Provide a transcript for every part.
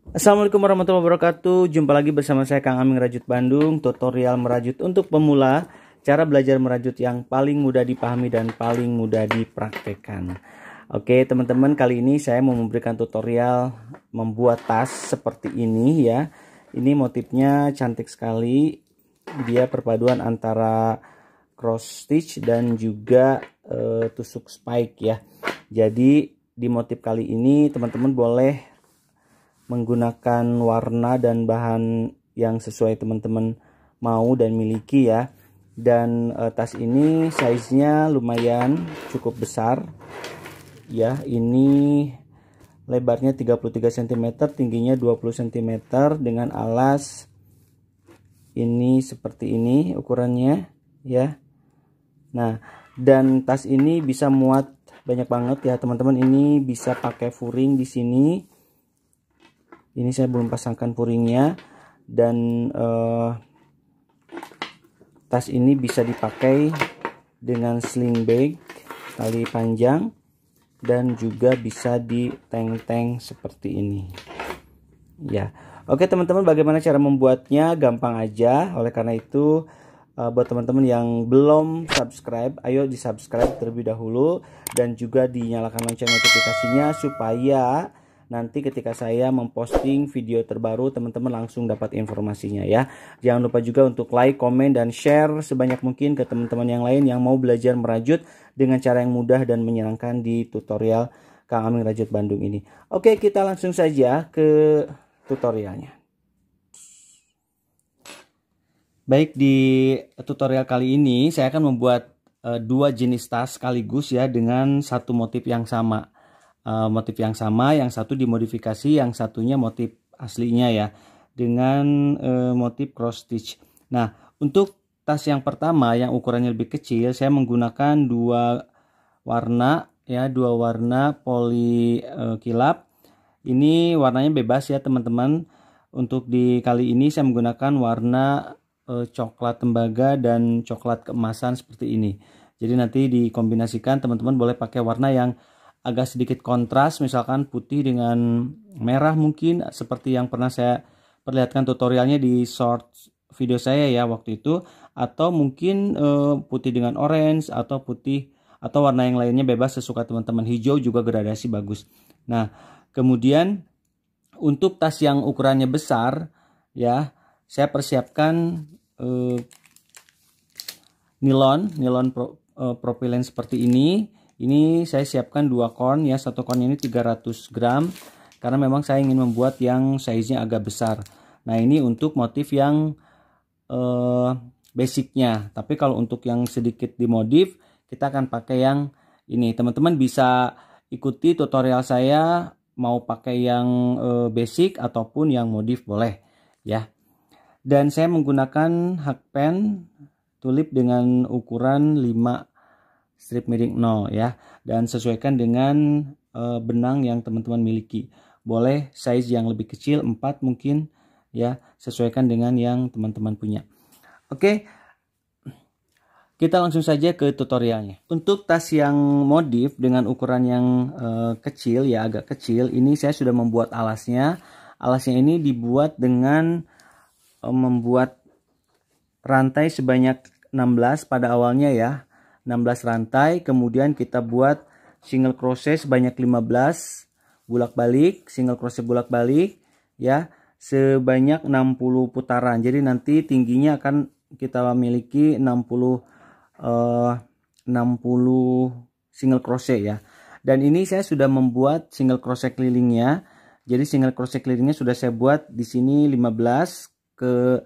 Assalamualaikum warahmatullahi wabarakatuh. Jumpa lagi bersama saya Kang Aming Rajut Bandung. Tutorial merajut untuk pemula. Cara belajar merajut yang paling mudah dipahami dan paling mudah dipraktekkan. Oke teman-teman, kali ini saya mau memberikan tutorial membuat tas seperti ini ya. Ini motifnya cantik sekali. Dia perpaduan antara cross stitch dan juga tusuk spike ya. Jadi di motif kali ini teman-teman boleh menggunakan warna dan bahan yang sesuai teman-teman mau dan miliki ya. Dan tas ini size-nya lumayan cukup besar ya. Ini lebarnya 33 cm, tingginya 20 cm dengan alas ini seperti ini ukurannya ya. Nah, dan tas ini bisa muat banyak banget ya teman-teman. Ini bisa pakai furing di sini. Ini saya belum pasangkan puringnya. Dan tas ini bisa dipakai dengan sling bag tali panjang dan juga bisa di tank-tank seperti ini ya. Oke teman-teman, bagaimana cara membuatnya? Gampang aja. Oleh karena itu buat teman-teman yang belum subscribe, ayo di subscribe terlebih dahulu dan juga dinyalakan lonceng notifikasinya supaya nanti ketika saya memposting video terbaru teman-teman langsung dapat informasinya ya. Jangan lupa juga untuk like, komen, dan share sebanyak mungkin ke teman-teman yang lain yang mau belajar merajut dengan cara yang mudah dan menyenangkan di tutorial Kang Aming Rajut Bandung ini. Oke, kita langsung saja ke tutorialnya. Baik, di tutorial kali ini saya akan membuat dua jenis tas sekaligus ya dengan satu motif yang sama. Yang satu dimodifikasi, yang satunya motif aslinya ya, dengan motif cross stitch. Nah, untuk tas yang pertama yang ukurannya lebih kecil, saya menggunakan dua warna ya, dua warna poli kilap. Ini warnanya bebas ya teman-teman. Untuk di kali ini saya menggunakan warna coklat tembaga dan coklat keemasan seperti ini. Jadi nanti dikombinasikan, teman-teman boleh pakai warna yang agak sedikit kontras, misalkan putih dengan merah mungkin, seperti yang pernah saya perlihatkan tutorialnya di short video saya ya waktu itu, atau mungkin putih dengan orange atau putih atau warna yang lainnya, bebas sesuka teman-teman. Hijau juga gradasi bagus. Nah, kemudian untuk tas yang ukurannya besar ya, saya persiapkan nilon propilen seperti ini. Ini saya siapkan dua kon ya, satu kon ini 300 gram karena memang saya ingin membuat yang size-nya agak besar. Nah, ini untuk motif yang basicnya, tapi kalau untuk yang sedikit dimodif kita akan pakai yang ini. Teman-teman bisa ikuti tutorial saya, mau pakai yang basic ataupun yang modif boleh ya. Dan saya menggunakan hakpen tulip dengan ukuran 5 strip miring 0 ya, dan sesuaikan dengan benang yang teman-teman miliki. Boleh size yang lebih kecil 4 mungkin ya, sesuaikan dengan yang teman-teman punya. Oke, kita langsung saja ke tutorialnya. Untuk tas yang modif dengan ukuran yang kecil ya, agak kecil, ini saya sudah membuat alasnya. Alasnya ini dibuat dengan membuat rantai sebanyak 16 pada awalnya ya. 16 rantai, kemudian kita buat single crochet sebanyak 15 bolak-balik, single crochet bolak-balik ya, sebanyak 60 putaran. Jadi nanti tingginya akan kita miliki 60 single crochet ya. Dan ini saya sudah membuat single crochet kelilingnya. Jadi single crochet kelilingnya sudah saya buat di sini 15, ke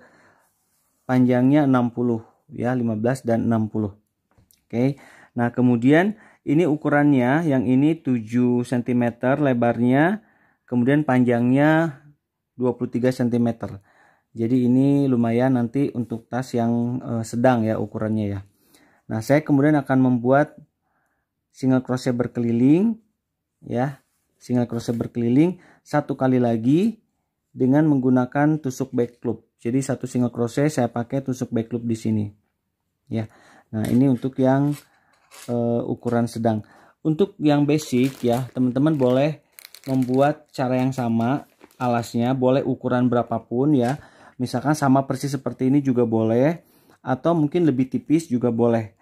panjangnya 60 ya, 15 dan 60. Oke. Nah, kemudian ini ukurannya, yang ini 7 cm lebarnya, kemudian panjangnya 23 cm. Jadi ini lumayan nanti untuk tas yang sedang ya ukurannya ya. Nah, saya kemudian akan membuat single crochet berkeliling ya. Single crochet berkeliling satu kali lagi dengan menggunakan tusuk back loop. Jadi satu single crochet saya pakai tusuk back loop di sini ya. Nah, ini untuk yang ukuran sedang. Untuk yang basic ya, teman-teman boleh membuat cara yang sama alasnya, boleh ukuran berapapun ya. Misalkan sama persis seperti ini juga boleh, atau mungkin lebih tipis juga boleh.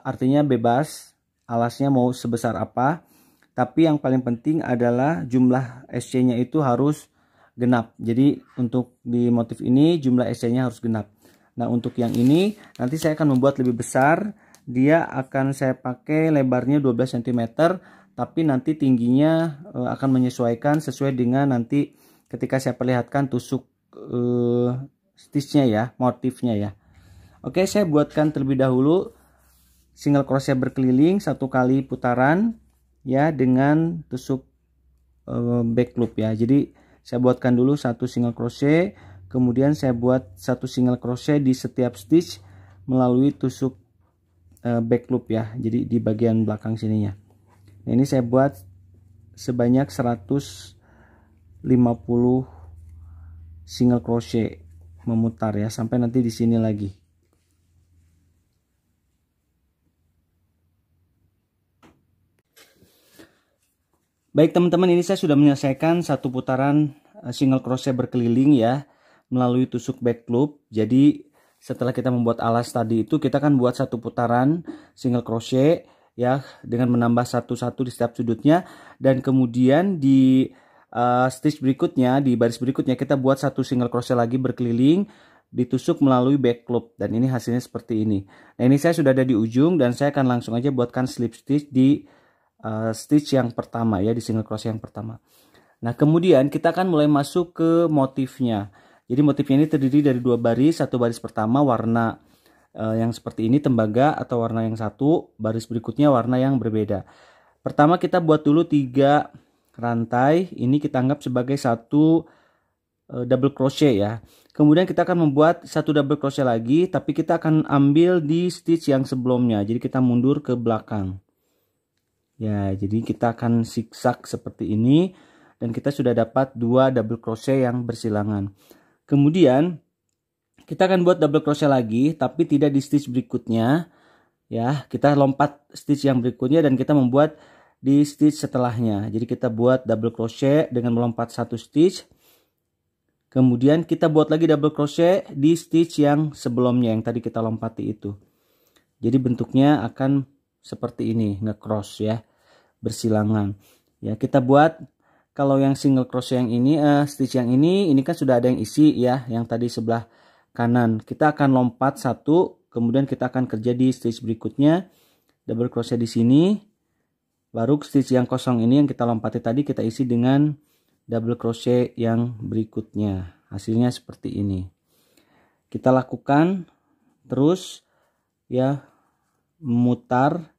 Artinya bebas alasnya mau sebesar apa. Tapi yang paling penting adalah jumlah SC-nya itu harus genap. Jadi untuk di motif ini jumlah SC-nya harus genap. Nah untuk yang ini nanti saya akan membuat lebih besar. Dia akan saya pakai lebarnya 12 cm, tapi nanti tingginya akan menyesuaikan sesuai dengan nanti ketika saya perlihatkan tusuk stitchnya ya, motifnya ya. Oke, saya buatkan terlebih dahulu single crochet berkeliling 1 kali putaran ya dengan tusuk back loop ya. Jadi saya buatkan dulu 1 single crochet, kemudian saya buat 1 single crochet di setiap stitch melalui tusuk back loop ya, jadi di bagian belakang sininya. Nah, ini saya buat sebanyak 150 single crochet memutar ya, sampai nanti di sini lagi. Baik teman-teman, ini saya sudah menyelesaikan 1 putaran single crochet berkeliling ya melalui tusuk back loop. Jadi setelah kita membuat alas tadi itu, kita kan buat 1 putaran single crochet ya dengan menambah satu-satu di setiap sudutnya, dan kemudian di stitch berikutnya, di baris berikutnya kita buat 1 single crochet lagi berkeliling ditusuk melalui back loop, dan ini hasilnya seperti ini. Nah ini saya sudah ada di ujung dan saya akan langsung aja buatkan slip stitch di stitch yang pertama ya, di single crochet yang pertama. Nah kemudian kita akan mulai masuk ke motifnya. Jadi motifnya ini terdiri dari 2 baris. 1 baris pertama warna yang seperti ini tembaga atau warna yang satu, baris berikutnya warna yang berbeda. Pertama kita buat dulu 3 rantai, ini kita anggap sebagai 1 double crochet ya. Kemudian kita akan membuat 1 double crochet lagi, tapi kita akan ambil di stitch yang sebelumnya. Jadi kita mundur ke belakang. Ya, jadi kita akan zigzag seperti ini dan kita sudah dapat 2 double crochet yang bersilangan. Kemudian kita akan buat double crochet lagi, tapi tidak di stitch berikutnya ya. Kita lompat stitch yang berikutnya dan kita membuat di stitch setelahnya. Jadi kita buat double crochet dengan melompat 1 stitch. Kemudian kita buat lagi double crochet di stitch yang sebelumnya yang tadi kita lompati itu. Jadi bentuknya akan seperti ini, nge-cross ya, bersilangan. Ya, kita buat kalau yang single crochet yang ini, stitch yang ini kan sudah ada yang isi ya, yang tadi sebelah kanan. Kita akan lompat 1, kemudian kita akan kerja di stitch berikutnya, double crochet di sini, baru stitch yang kosong ini yang kita lompati tadi kita isi dengan double crochet yang berikutnya. Hasilnya seperti ini. Kita lakukan terus ya, memutar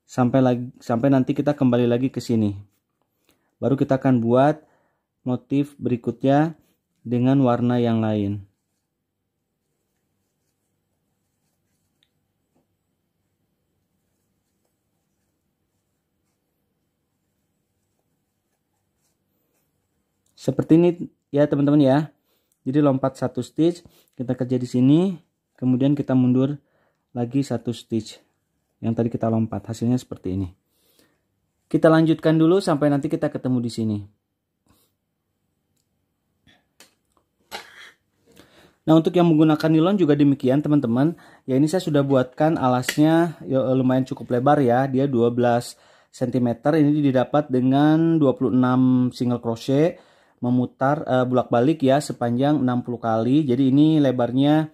sampai nanti kita kembali lagi ke sini. Baru kita akan buat motif berikutnya dengan warna yang lain. Seperti ini ya teman-teman ya. Jadi lompat 1 stitch, kita kerja di sini, kemudian kita mundur lagi 1 stitch yang tadi kita lompat. Hasilnya seperti ini. Kita lanjutkan dulu sampai nanti kita ketemu di sini. Nah untuk yang menggunakan nilon juga demikian teman-teman. Ya ini saya sudah buatkan alasnya ya, lumayan cukup lebar ya. Dia 12 cm. Ini didapat dengan 26 single crochet memutar bolak-balik ya sepanjang 60 kali. Jadi ini lebarnya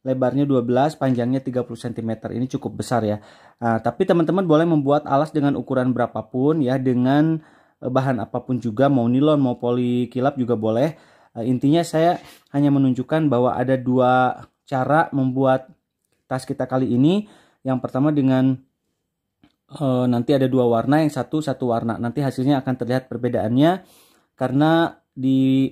12, panjangnya 30 cm. Ini cukup besar ya. Nah, tapi teman-teman boleh membuat alas dengan ukuran berapapun ya, dengan bahan apapun juga, mau nilon mau polikilap juga boleh. Intinya saya hanya menunjukkan bahwa ada 2 cara membuat tas kita kali ini. Yang pertama dengan nanti ada 2 warna, yang satu warna. Nanti hasilnya akan terlihat perbedaannya karena di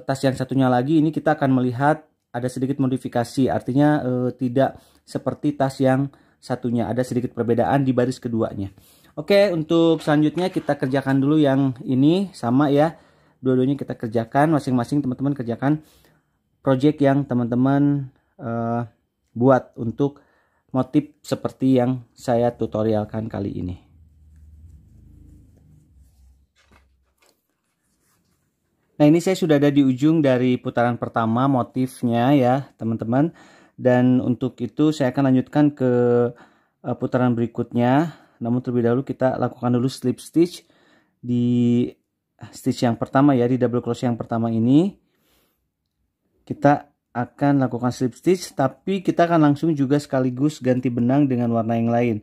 tas yang satunya lagi ini kita akan melihat ada sedikit modifikasi, artinya tidak seperti tas yang satunya, ada sedikit perbedaan di baris keduanya. Oke, untuk selanjutnya kita kerjakan dulu yang ini sama ya. Dua-duanya kita kerjakan, masing-masing teman-teman kerjakan project yang teman-teman buat untuk motif seperti yang saya tutorialkan kali ini. Nah, ini saya sudah ada di ujung dari putaran pertama motifnya ya teman-teman. Dan untuk itu saya akan lanjutkan ke putaran berikutnya. Namun terlebih dahulu kita lakukan dulu slip stitch di stitch yang pertama ya, di double crochet yang pertama ini. Kita akan lakukan slip stitch, tapi kita akan langsung juga sekaligus ganti benang dengan warna yang lain.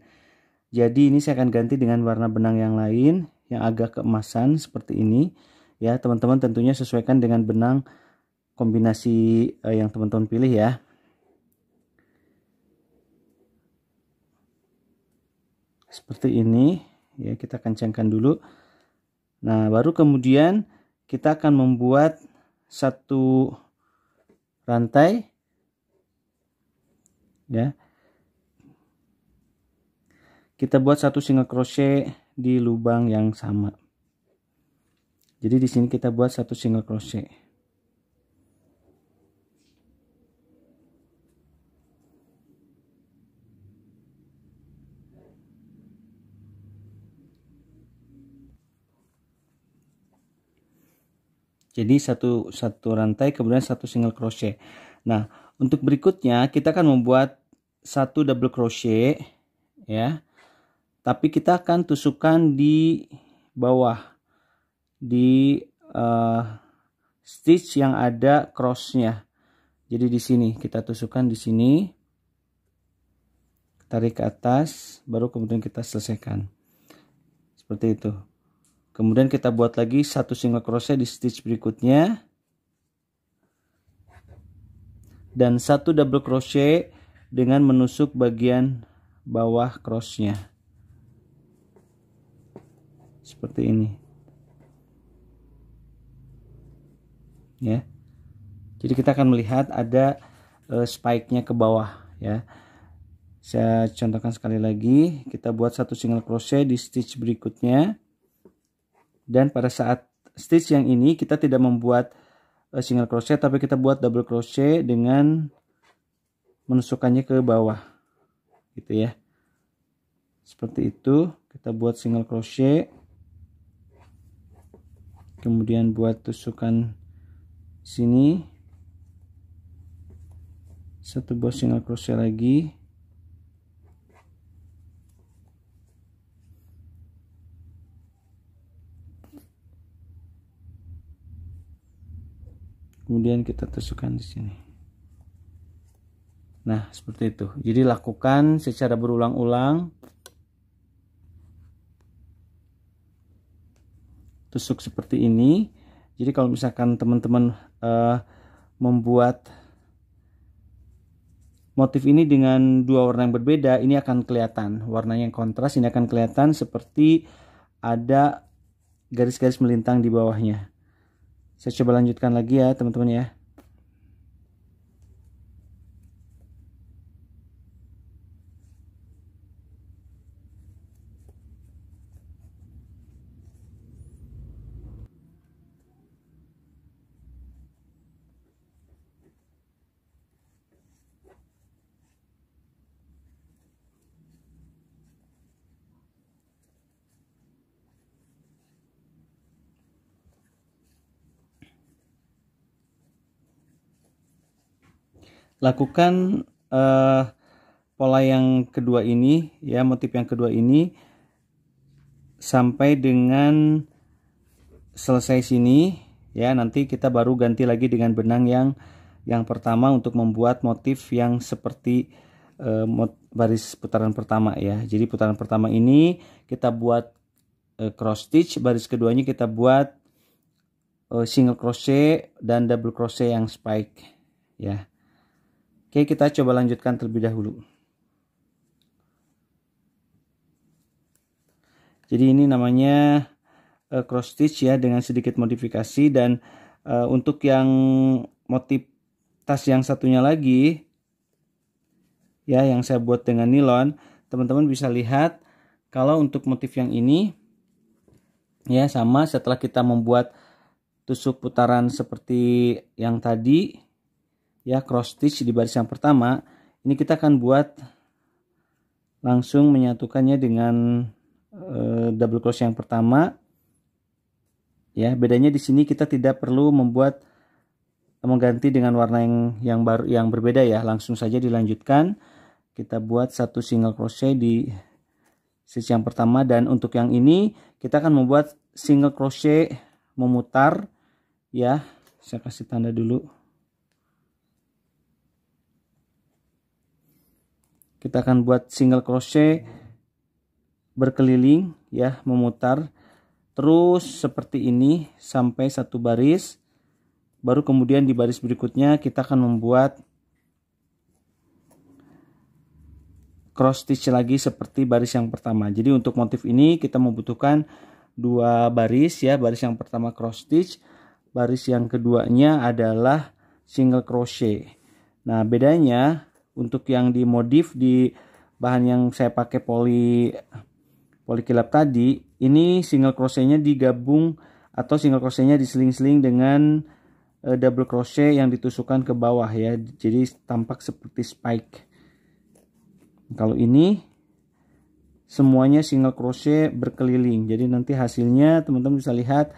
Jadi ini saya akan ganti dengan warna benang yang lain yang agak keemasan seperti ini. Ya teman-teman, tentunya sesuaikan dengan benang kombinasi yang teman-teman pilih ya. Seperti ini ya, kita kencangkan dulu. Nah baru kemudian kita akan membuat satu rantai ya. Kita buat satu single crochet di lubang yang sama. Jadi di sini kita buat satu single crochet. Jadi satu rantai kemudian satu single crochet. Nah, untuk berikutnya kita akan membuat satu double crochet ya. Tapi kita akan tusukkan di bawah di stitch yang ada crossnya. Jadi di sini kita tusukkan di sini, tarik ke atas, baru kemudian kita selesaikan seperti itu. Kemudian kita buat lagi satu single crochet di stitch berikutnya dan satu double crochet dengan menusuk bagian bawah crossnya seperti ini ya. Jadi kita akan melihat ada spike-nya ke bawah ya. Saya contohkan sekali lagi, kita buat satu single crochet di stitch berikutnya. Dan pada saat stitch yang ini kita tidak membuat single crochet, tapi kita buat double crochet dengan menusukkannya ke bawah gitu ya. Seperti itu, kita buat single crochet, kemudian buat tusukan sini, satu buah single crochet lagi, kemudian kita tusukkan di sini. Nah seperti itu. Jadi lakukan secara berulang-ulang, tusuk seperti ini. Jadi kalau misalkan teman-teman membuat motif ini dengan dua warna yang berbeda, ini akan kelihatan warnanya yang kontras. Ini akan kelihatan seperti ada garis-garis melintang di bawahnya. Saya coba lanjutkan lagi ya teman-teman ya. Lakukan pola yang kedua ini ya, motif yang kedua ini sampai dengan selesai sini ya. Nanti kita baru ganti lagi dengan benang yang pertama untuk membuat motif yang seperti baris putaran pertama ya. Jadi putaran pertama ini kita buat cross stitch, baris keduanya kita buat single crochet dan double crochet yang spike ya. Oke, kita coba lanjutkan terlebih dahulu. Jadi ini namanya cross stitch ya, dengan sedikit modifikasi. Dan untuk yang motif tas yang satunya lagi ya, yang saya buat dengan nilon, teman-teman bisa lihat kalau untuk motif yang ini ya sama, setelah kita membuat tusuk putaran seperti yang tadi ya, cross stitch di baris yang pertama, ini kita akan buat langsung menyatukannya dengan double crochet yang pertama Ya, bedanya di sini kita tidak perlu mengganti dengan warna yang baru yang berbeda ya. Langsung saja dilanjutkan. Kita buat satu single crochet di stitch yang pertama, dan untuk yang ini kita akan membuat single crochet memutar ya. Saya kasih tanda dulu. Kita akan buat single crochet berkeliling ya, memutar terus seperti ini sampai satu baris. Baru kemudian di baris berikutnya kita akan membuat cross stitch lagi seperti baris yang pertama. Jadi untuk motif ini kita membutuhkan dua baris ya. Baris yang pertama cross stitch, baris yang keduanya adalah single crochet. Nah, bedanya untuk yang di modif di bahan yang saya pakai polikilap tadi, ini single crochetnya digabung atau single crochetnya diseling-seling dengan double crochet yang ditusukkan ke bawah ya. Jadi tampak seperti spike. Kalau ini semuanya single crochet berkeliling. Jadi nanti hasilnya teman-teman bisa lihat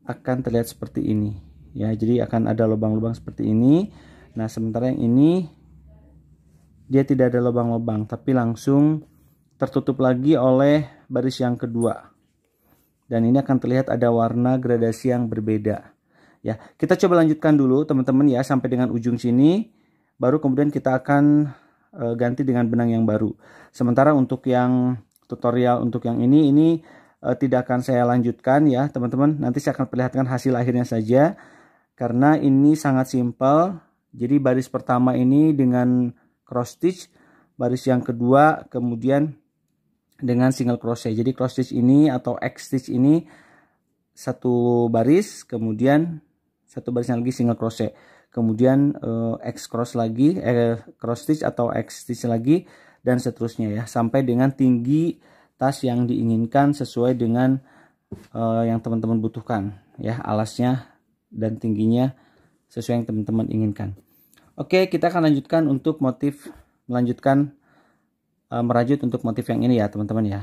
akan terlihat seperti ini ya. Jadi akan ada lubang-lubang seperti ini. Nah, sementara yang ini dia tidak ada lubang-lubang, tapi langsung tertutup lagi oleh baris yang kedua. Dan ini akan terlihat ada warna gradasi yang berbeda. Ya, kita coba lanjutkan dulu teman-teman ya sampai dengan ujung sini. Baru kemudian kita akan ganti dengan benang yang baru. Sementara untuk yang tutorial untuk yang ini tidak akan saya lanjutkan ya teman-teman. Nanti saya akan perlihatkan hasil akhirnya saja. Karena ini sangat simpel. Jadi baris pertama ini dengan cross stitch, baris yang kedua kemudian dengan single crochet. Jadi cross stitch ini atau X stitch ini satu baris, kemudian satu barisnya lagi single crochet, kemudian X cross lagi, cross stitch atau X stitch lagi, dan seterusnya ya sampai dengan tinggi tas yang diinginkan sesuai dengan yang teman-teman butuhkan ya, alasnya dan tingginya sesuai yang teman-teman inginkan. Oke, kita akan lanjutkan untuk motif, melanjutkan merajut untuk motif yang ini ya teman-teman ya.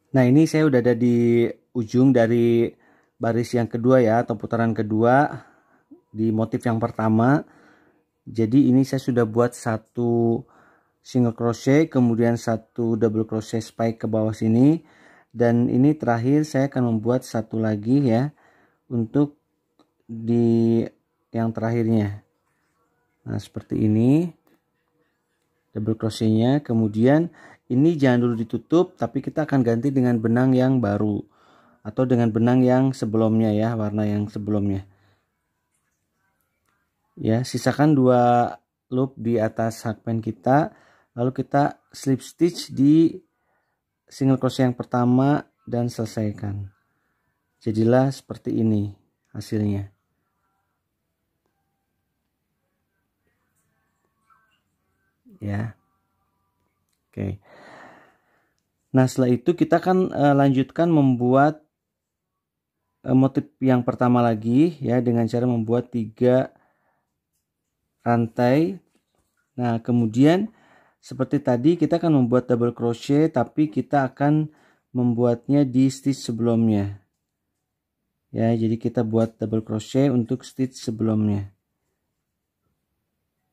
Nah, ini saya udah ada di ujung dari baris yang kedua ya, atau putaran kedua di motif yang pertama. Jadi ini saya sudah buat satu single crochet, kemudian satu double crochet spike ke bawah sini, dan ini terakhir saya akan membuat satu lagi ya untuk di yang terakhirnya. Nah, seperti ini double crochetnya, kemudian ini jangan dulu ditutup, tapi kita akan ganti dengan benang yang baru atau dengan benang yang sebelumnya ya, warna yang sebelumnya ya. Sisakan dua loop di atas hakpen kita, lalu kita slip stitch di single crochet yang pertama dan selesaikan. Jadilah seperti ini hasilnya ya. Oke. Nah, setelah itu kita akan lanjutkan membuat motif yang pertama lagi ya, dengan cara membuat 3 rantai. Nah, kemudian seperti tadi kita akan membuat double crochet, tapi kita akan membuatnya di stitch sebelumnya ya. Jadi kita buat double crochet untuk stitch sebelumnya.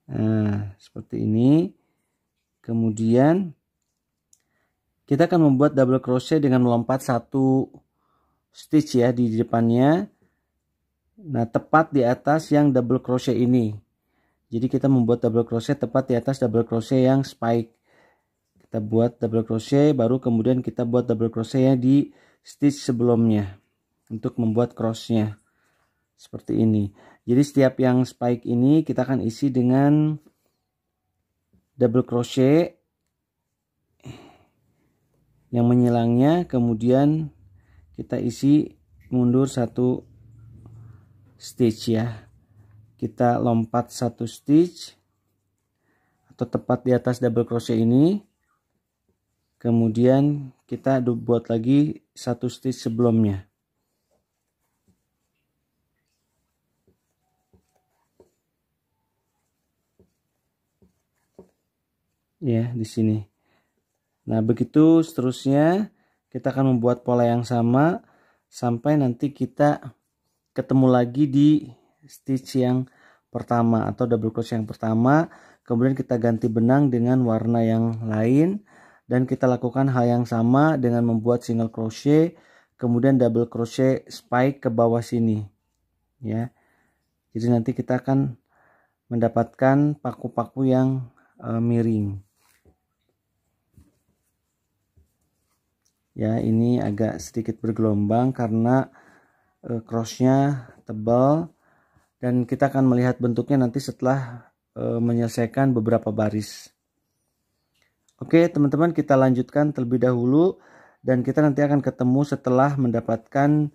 Nah, seperti ini. Kemudian kita akan membuat double crochet dengan melompat satu stitch ya di depannya. Nah, tepat di atas yang double crochet ini. Jadi kita membuat double crochet tepat di atas double crochet yang spike. Kita buat double crochet, baru kemudian kita buat double crochet ya di stitch sebelumnya untuk membuat crossnya seperti ini. Jadi setiap yang spike ini kita akan isi dengan double crochet yang menyilangnya, kemudian kita isi mundur satu stitch ya. Kita lompat satu stitch atau tepat di atas double crochet ini, kemudian kita buat lagi satu stitch sebelumnya ya, di sini. Nah, begitu seterusnya kita akan membuat pola yang sama sampai nanti kita ketemu lagi di stitch yang pertama atau double crochet yang pertama. Kemudian kita ganti benang dengan warna yang lain dan kita lakukan hal yang sama dengan membuat single crochet kemudian double crochet spike ke bawah sini ya. Jadi nanti kita akan mendapatkan paku-paku yang miring ya. Ini agak sedikit bergelombang karena crossnya tebal dan kita akan melihat bentuknya nanti setelah menyelesaikan beberapa baris. Oke teman-teman, kita lanjutkan terlebih dahulu dan kita nanti akan ketemu setelah mendapatkan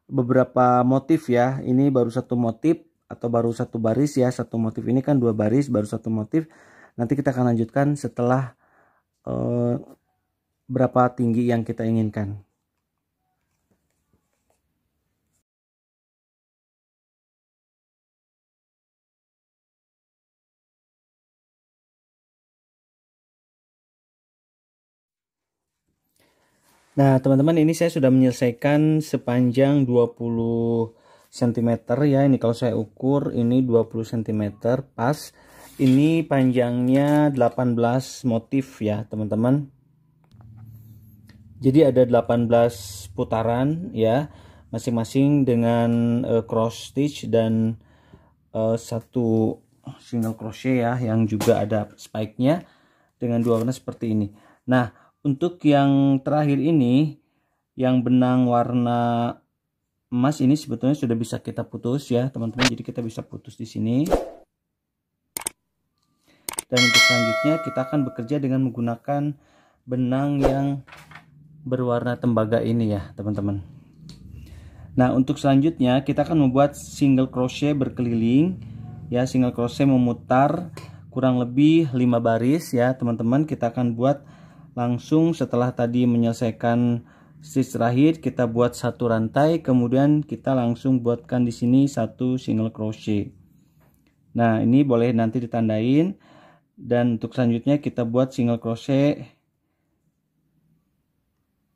beberapa motif ya. Ini baru satu motif atau baru satu baris ya. Satu motif ini kan dua baris, baru satu motif. Nanti kita akan lanjutkan setelah berapa tinggi yang kita inginkan. Nah teman-teman, ini saya sudah menyelesaikan sepanjang 20 cm ya. Ini kalau saya ukur ini 20 cm pas. Ini panjangnya 18 motif ya teman-teman. Jadi ada 18 putaran ya, masing-masing dengan cross stitch dan satu single crochet ya, yang juga ada spike-nya dengan dua warna seperti ini. Nah untuk yang terakhir ini, yang benang warna emas ini sebetulnya sudah bisa kita putus ya teman-teman. Jadi kita bisa putus di sini. Dan untuk selanjutnya kita akan bekerja dengan menggunakan benang yang berwarna tembaga ini ya teman-teman. Nah untuk selanjutnya kita akan membuat single crochet berkeliling ya. Single crochet memutar kurang lebih 5 baris ya teman-teman. Kita akan buat langsung setelah tadi menyelesaikan stitch terakhir, kita buat satu rantai, kemudian kita langsung buatkan di sini satu single crochet. Nah ini boleh nanti ditandain. Dan untuk selanjutnya kita buat single crochet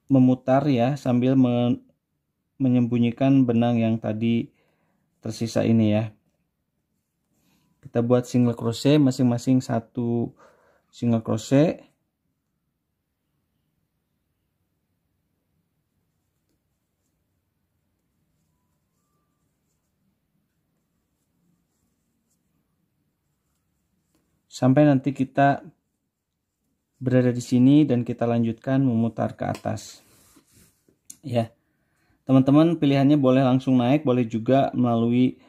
memutar ya, sambil menyembunyikan benang yang tadi tersisa ini ya. Kita buat single crochet masing-masing satu single crochet. Sampai nanti kita berada di sini dan kita lanjutkan memutar ke atas. Ya. Teman-teman pilihannya boleh langsung naik, boleh juga melalui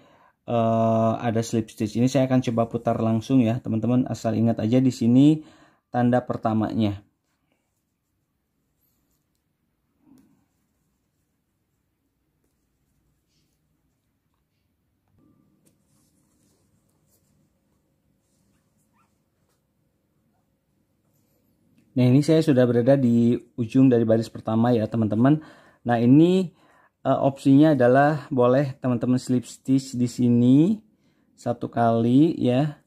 ada slip stitch. Ini saya akan coba putar langsung ya, teman-teman. Asal ingat aja di sini tanda pertamanya. Nah ini saya sudah berada di ujung dari baris pertama ya teman-teman. Nah ini opsinya adalah boleh teman-teman slip stitch di sini satu kali ya.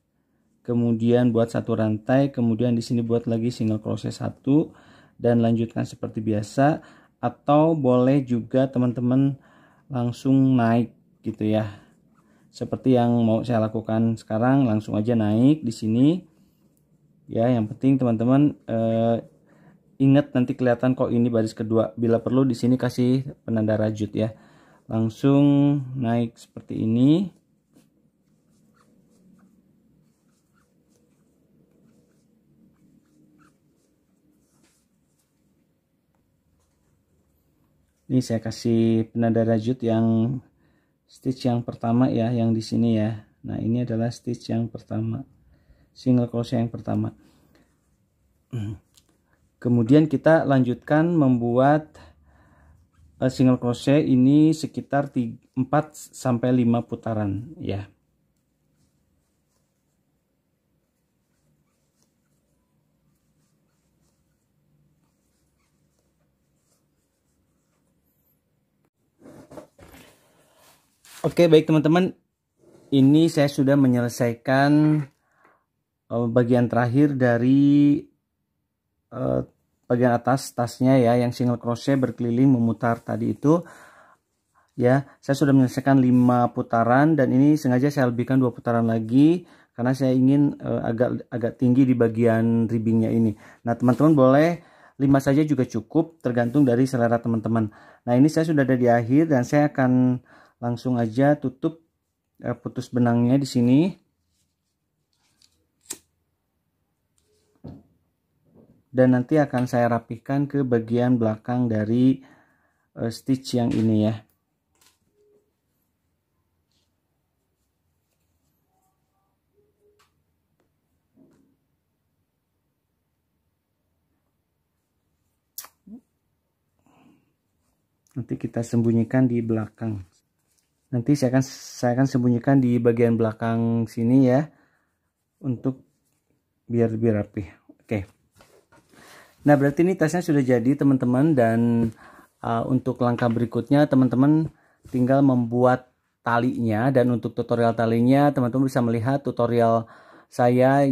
Kemudian buat satu rantai, kemudian di sini buat lagi single crochet satu dan lanjutkan seperti biasa. Atau boleh juga teman-teman langsung naik gitu ya. Seperti yang mau saya lakukan sekarang, langsung aja naik di sini. Ya, yang penting teman-teman ingat nanti kelihatan kok ini baris kedua. Bila perlu di sini kasih penanda rajut ya. Langsung naik seperti ini. Ini saya kasih penanda rajut yang stitch yang pertama ya, yang di sini ya. Nah, ini adalah stitch yang pertama. Single crochet yang pertama. Kemudian kita lanjutkan membuat single crochet ini sekitar 4 sampai 5 putaran ya. Oke, baik teman-teman. Ini saya sudah menyelesaikan bagian terakhir dari bagian atas tasnya ya, yang single crochet berkeliling memutar tadi itu ya. Saya sudah menyelesaikan 5 putaran dan ini sengaja saya lebihkan 2 putaran lagi karena saya ingin agak tinggi di bagian ribbingnya ini. Nah, teman-teman boleh 5 saja juga cukup, tergantung dari selera teman-teman. Nah, ini saya sudah ada di akhir dan saya akan langsung aja tutup putus benangnya di sini. Dan nanti akan saya rapihkan ke bagian belakang dari stitch yang ini ya. Nanti kita sembunyikan di belakang. Nanti saya akan sembunyikan di bagian belakang sini ya, untuk biar lebih rapi. Oke. Nah, berarti ini tasnya sudah jadi teman-teman, dan untuk langkah berikutnya teman-teman tinggal membuat talinya. Dan untuk tutorial talinya teman-teman bisa melihat tutorial saya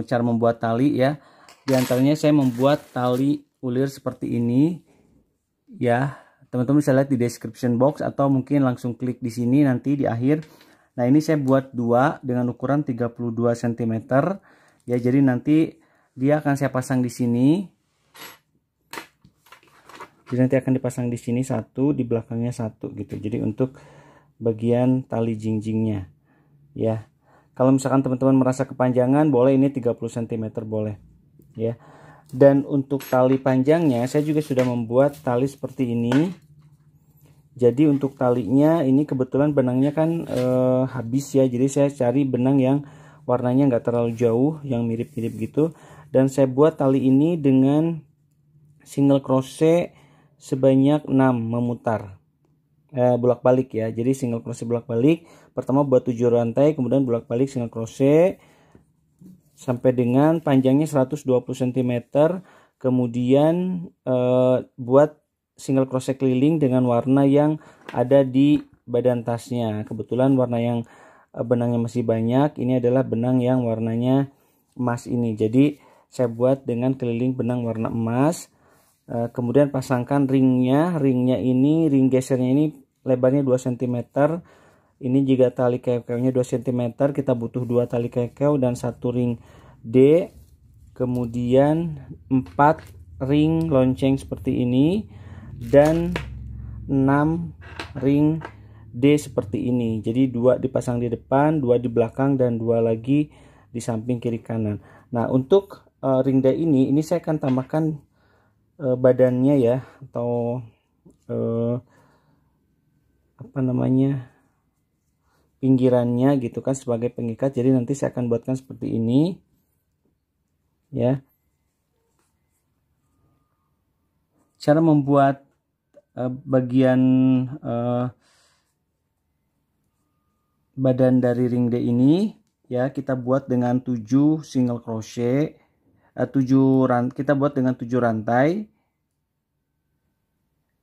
cara membuat tali ya. Di antaranya saya membuat tali ulir seperti ini ya. Teman-teman bisa lihat di description box atau mungkin langsung klik di sini nanti di akhir. Nah, ini saya buat 2 dengan ukuran 32 cm ya. Jadi nanti dia akan saya pasang di sini. Jadi nanti akan dipasang di sini 1, di belakangnya 1 gitu. Jadi untuk bagian tali jingjingnya ya. Kalau misalkan teman-teman merasa kepanjangan, boleh ini 30 cm boleh ya. Dan untuk tali panjangnya saya juga sudah membuat tali seperti ini. Jadi untuk talinya ini kebetulan benangnya kan habis ya. Jadi saya cari benang yang warnanya nggak terlalu jauh, yang mirip-mirip gitu. Dan saya buat tali ini dengan single crochet sebanyak 6 memutar. Bolak-balik ya. Jadi single crochet bolak-balik. Pertama buat 7 rantai, kemudian bolak-balik single crochet sampai dengan panjangnya 120 cm. Kemudian buat single crochet keliling dengan warna yang ada di badan tasnya. Kebetulan warna yang benangnya masih banyak, ini adalah benang yang warnanya emas ini. Jadi saya buat dengan keliling benang warna emas. Kemudian pasangkan ringnya ini, ring gesernya ini lebarnya 2 cm. Ini juga tali kekeunya 2 cm. Kita butuh 2 tali kekeu dan 1 ring D. Kemudian 4 ring lonceng seperti ini dan 6 ring D seperti ini. Jadi 2 dipasang di depan, 2 di belakang, dan 2 lagi di samping kiri kanan. Nah, untuk ring D ini saya akan tambahkan badannya ya, atau apa namanya, pinggirannya gitu kan, sebagai pengikat. Jadi nanti saya akan buatkan seperti ini ya. Cara membuat bagian badan dari ring D ini ya, kita buat dengan 7 single crochet, kita buat dengan 7 rantai.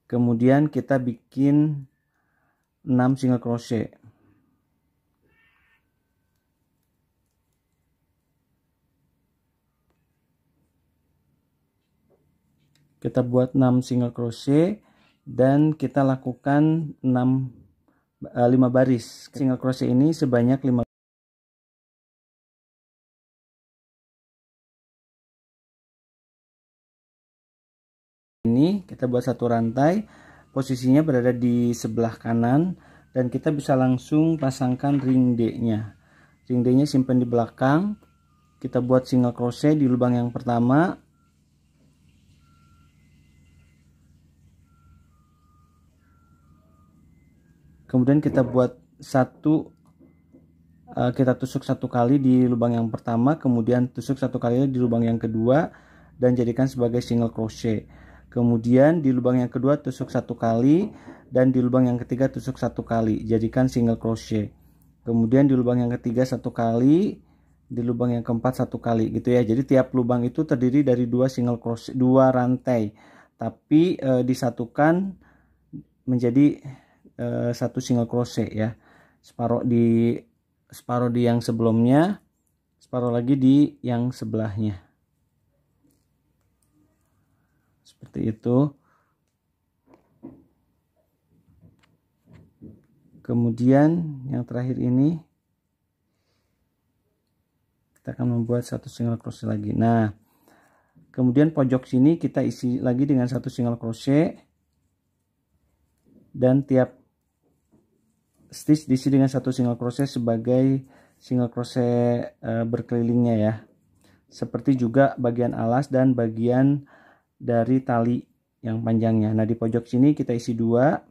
Kemudian kita bikin 6 single crochet. Kita buat 6 single crochet dan kita lakukan 5 baris. Single crochet ini sebanyak 5. Ini kita buat 1 rantai, posisinya berada di sebelah kanan, dan kita bisa langsung pasangkan ring D-nya. Ring D-nya simpan di belakang. Kita buat single crochet di lubang yang pertama. Kemudian kita buat kita tusuk 1 kali di lubang yang pertama, kemudian tusuk 1 kali di lubang yang kedua dan jadikan sebagai single crochet. Kemudian di lubang yang kedua tusuk 1 kali, dan di lubang yang ketiga tusuk 1 kali, jadikan single crochet. Kemudian di lubang yang ketiga 1 kali, di lubang yang keempat 1 kali gitu ya. Jadi tiap lubang itu terdiri dari 2 single crochet, 2 rantai, tapi disatukan menjadi 1 single crochet ya. Separuh di yang sebelumnya, separuh lagi di yang sebelahnya. seperti itu. Kemudian yang terakhir ini kita akan membuat satu single crochet lagi. Nah, kemudian pojok sini kita isi lagi dengan satu single crochet, dan tiap stitch diisi dengan satu single crochet sebagai single crochet berkelilingnya ya. Seperti juga bagian alas dan bagian dari tali yang panjangnya. Nah, di pojok sini kita isi 2.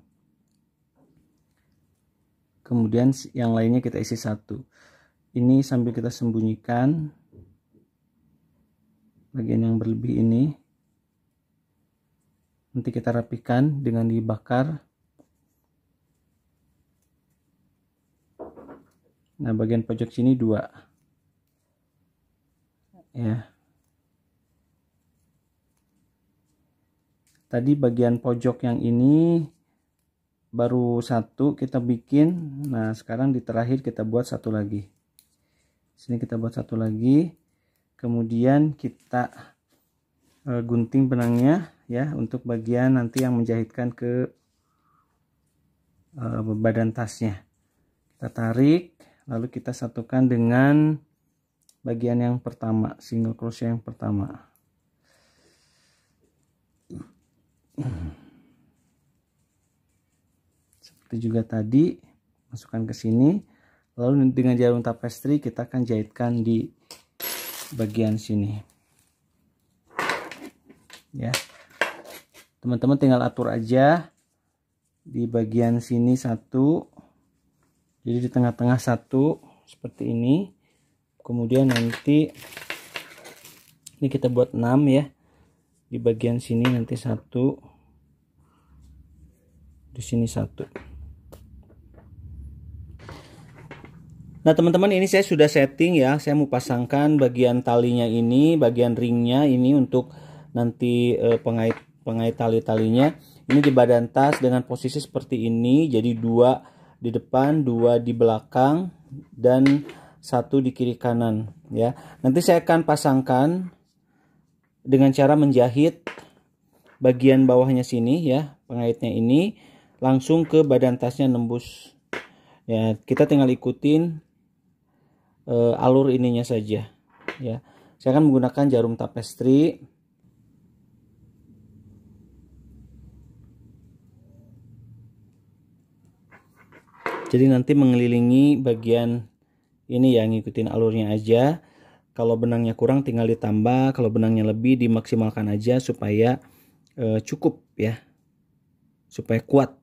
Kemudian yang lainnya kita isi 1. Ini sambil kita sembunyikan bagian yang berlebih ini. Nanti kita rapikan dengan dibakar. Nah, bagian pojok sini 2. Ya. Tadi bagian pojok yang ini baru 1 kita bikin. Nah, sekarang di terakhir kita buat 1 lagi. Sini kita buat 1 lagi. Kemudian kita gunting benangnya ya, untuk bagian nanti yang menjahitkan ke badan tasnya. Kita tarik, lalu kita satukan dengan bagian yang pertama, single crochet yang pertama. Seperti juga tadi, masukkan ke sini, lalu dengan jarum tapestry kita akan jahitkan di bagian sini ya. Teman-teman tinggal atur aja di bagian sini 1, jadi di tengah-tengah 1 seperti ini. Kemudian nanti ini kita buat 6 ya, di bagian sini nanti 1, di sini 1. Nah, teman-teman, ini saya sudah setting ya. Saya mau pasangkan bagian talinya ini, bagian ringnya ini untuk nanti pengait tali-talinya. Ini di badan tas dengan posisi seperti ini. Jadi 2 di depan, 2 di belakang, dan 1 di kiri kanan ya. Nanti saya akan pasangkan dengan cara menjahit bagian bawahnya sini ya, pengaitnya ini langsung ke badan tasnya nembus. Ya, kita tinggal ikutin alur ininya saja ya. Saya akan menggunakan jarum tapestry. Jadi nanti mengelilingi bagian ini ya, ngikutin alurnya aja. Kalau benangnya kurang tinggal ditambah, kalau benangnya lebih dimaksimalkan aja supaya cukup ya, supaya kuat.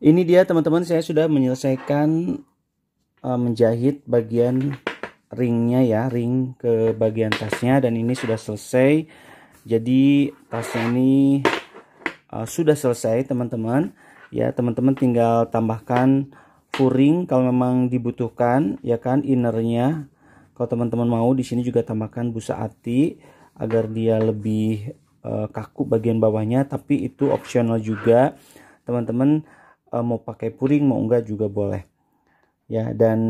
Ini dia teman-teman, saya sudah menyelesaikan menjahit bagian ringnya ya, ring ke bagian tasnya, dan ini sudah selesai. Jadi tasnya ini sudah selesai teman-teman. Ya, teman-teman tinggal tambahkan furing kalau memang dibutuhkan ya kan, innernya. Kalau teman-teman mau, di sini juga tambahkan busa ati agar dia lebih kaku bagian bawahnya, tapi itu opsional juga. Teman-teman mau pakai puring mau enggak juga boleh. Ya, dan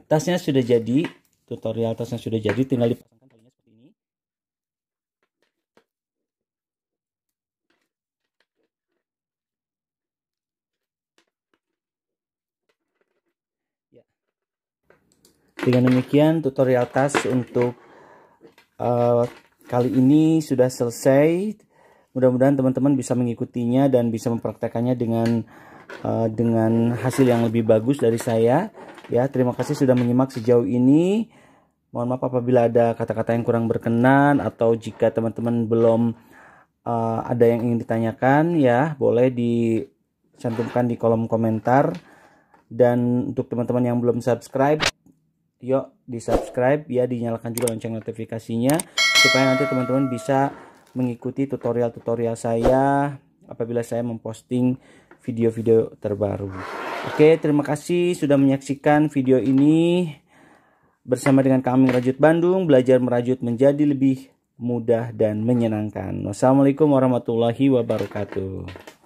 tasnya sudah jadi, tutorial tasnya sudah jadi, tinggal dipasangkan talinya seperti ini. Ya. Dengan demikian tutorial tas untuk kali ini sudah selesai. Mudah-mudahan teman-teman bisa mengikutinya dan bisa mempraktekannya dengan hasil yang lebih bagus dari saya. Ya, terima kasih sudah menyimak sejauh ini. Mohon maaf apabila ada kata-kata yang kurang berkenan, atau jika teman-teman belum ada yang ingin ditanyakan, ya boleh dicantumkan di kolom komentar. Dan untuk teman-teman yang belum subscribe, yuk di subscribe ya, dinyalakan juga lonceng notifikasinya supaya nanti teman-teman bisa mengikuti tutorial-tutorial saya apabila saya memposting video-video terbaru. Oke, terima kasih sudah menyaksikan video ini bersama dengan kami Rajut Bandung, belajar merajut menjadi lebih mudah dan menyenangkan. Wassalamualaikum warahmatullahi wabarakatuh.